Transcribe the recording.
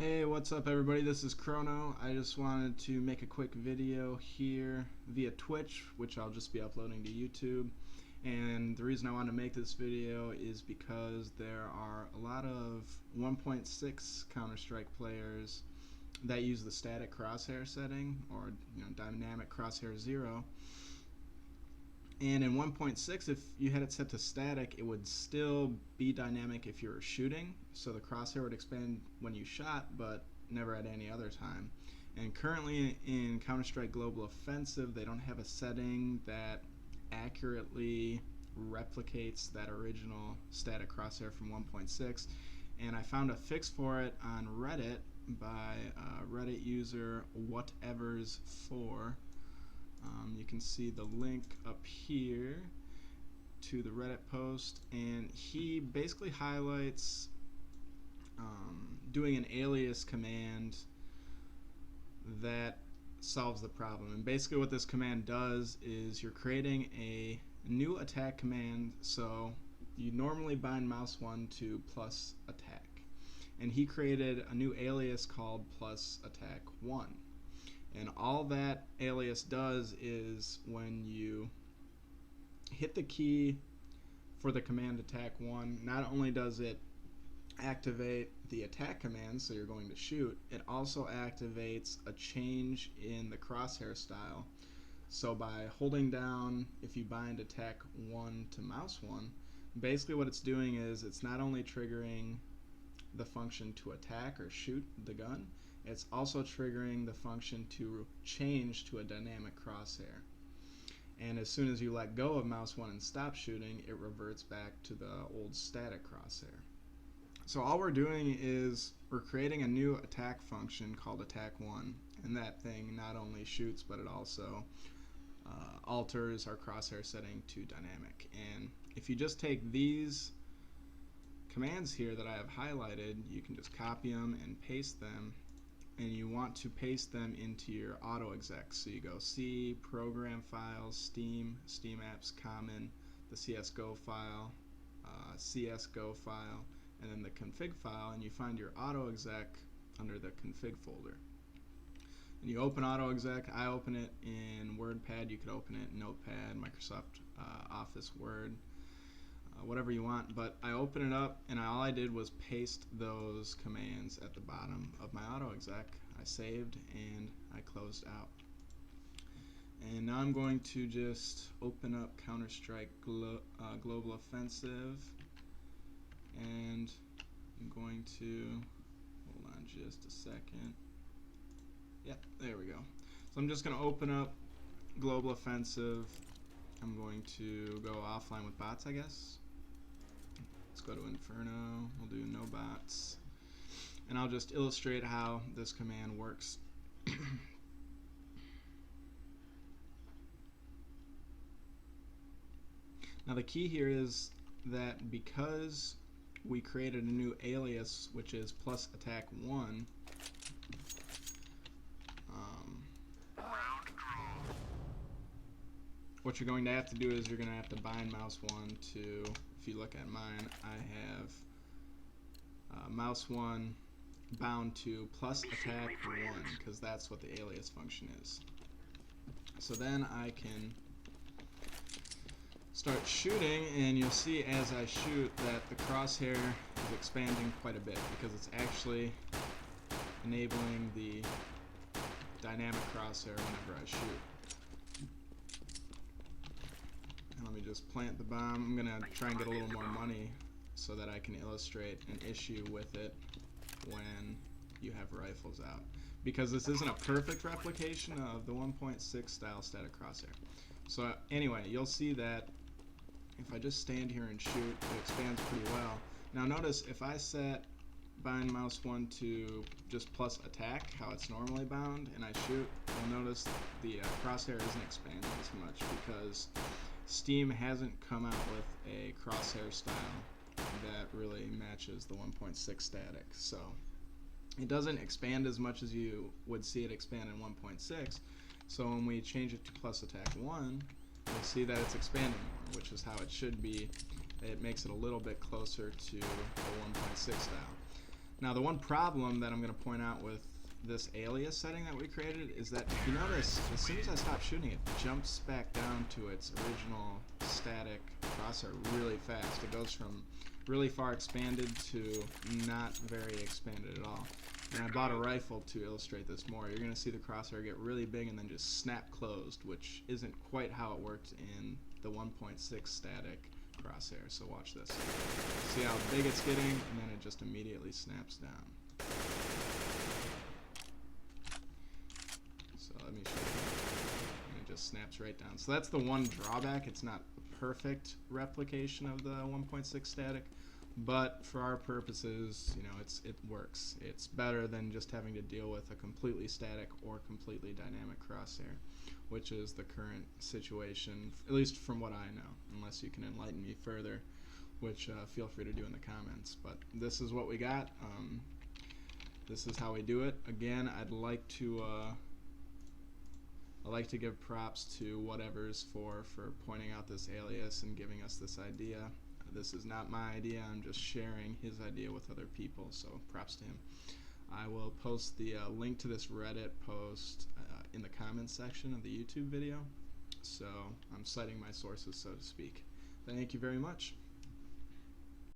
Hey, what's up everybody? This is Chrono. I just wanted to make a quick video here via Twitch, which I'll just be uploading to YouTube. And the reason I want to make this video is because there are a lot of 1.6 Counter-Strike players that use the static crosshair setting, or dynamic crosshair 0. And in 1.6, if you had it set to static, it would still be dynamic if you were shooting. So the crosshair would expand when you shot, but never at any other time. And currently in Counter-Strike Global Offensive, they don't have a setting that accurately replicates that original static crosshair from 1.6. And I found a fix for it on Reddit by Reddit user whatevers4. You can see the link up here to the Reddit post, and he basically highlights doing an alias command that solves the problem. And basically what this command does is you're creating a new attack command. So you normally bind mouse 1 to plus attack, and he created a new alias called plus attack 1. And all that alias does is when you hit the key for the command attack 1, not only does it activate the attack command, so you're going to shoot, it also activates a change in the crosshair style. So by holding down, if you bind attack 1 to mouse 1, basically what it's doing is it's not only triggering the function to attack or shoot the gun, it's also triggering the function to change to a dynamic crosshair. And as soon as you let go of mouse 1 and stop shooting, it reverts back to the old static crosshair. So all we're doing is we're creating a new attack function called attack 1, and that thing not only shoots, but it also alters our crosshair setting to dynamic. And if you just take these commands here that I have highlighted, you can just copy them and paste them. And you want to paste them into your auto exec. So you go C, program files, Steam, Steam apps, common, the CSGO file, CSGO file, and then the config file, and you find your auto exec under the config folder. And you open auto exec. I open it in WordPad. You could open it in Notepad, Microsoft Office Word, whatever you want, but I open it up, and all I did was paste those commands at the bottom of my auto exec. I saved and I closed out. And now I'm going to just open up Counter-Strike Global Offensive, and I'm going to hold on just a second. Yep, there we go. So I'm just going to open up Global Offensive. I'm going to go offline with bots, I guess. Let's go to Inferno. We'll do no bots, and I'll just illustrate how this command works. Now the key here is that because we created a new alias, which is plus attack 1, what you're going to have to do is you're going to have to bind mouse 1 to, if you look at mine, I have mouse 1 bound to plus attack 1, because that's what the alias function is. So then I can start shooting, and you'll see as I shoot that the crosshair is expanding quite a bit, because it's actually enabling the dynamic crosshair whenever I shoot. Let me just plant the bomb. I'm going to try and get a little more money so that I can illustrate an issue with it when you have rifles out. Because this isn't a perfect replication of the 1.6 style static crosshair. So anyway, you'll see that if I just stand here and shoot, it expands pretty well. Now notice if I set bind mouse 1 to just plus attack, how it's normally bound, and I shoot, you'll notice the crosshair isn't expanding as much, because Steam hasn't come out with a crosshair style that really matches the 1.6 static. So it doesn't expand as much as you would see it expand in 1.6. So when we change it to plus attack 1, you'll see that it's expanding more, which is how it should be. It makes it a little bit closer to the 1.6 style. Now the one problem that I'm going to point out with this alias setting that we created is that if you notice, as soon as I stop shooting, it jumps back down to its original static crosshair really fast. It goes from really far expanded to not very expanded at all. And I bought a rifle to illustrate this more. You're going to see the crosshair get really big and then just snap closed, which isn't quite how it worked in the 1.6 static crosshair. So watch this. See how big it's getting, and then it just immediately snaps down. So let me show you. And it just snaps right down. So that's the one drawback. It's not a perfect replication of the 1.6 static, but for our purposes, you know, it works. It's better than just having to deal with a completely static or completely dynamic crosshair, which is the current situation, at least from what I know, unless you can enlighten me further, which feel free to do in the comments. But this is what we got. This is how we do it. Again, I'd like to give props to Whatever's for pointing out this alias and giving us this idea. This is not my idea. I'm just sharing his idea with other people, so props to him. I will post the link to this Reddit post in the comments section of the YouTube video, so I'm citing my sources, so to speak. Thank you very much.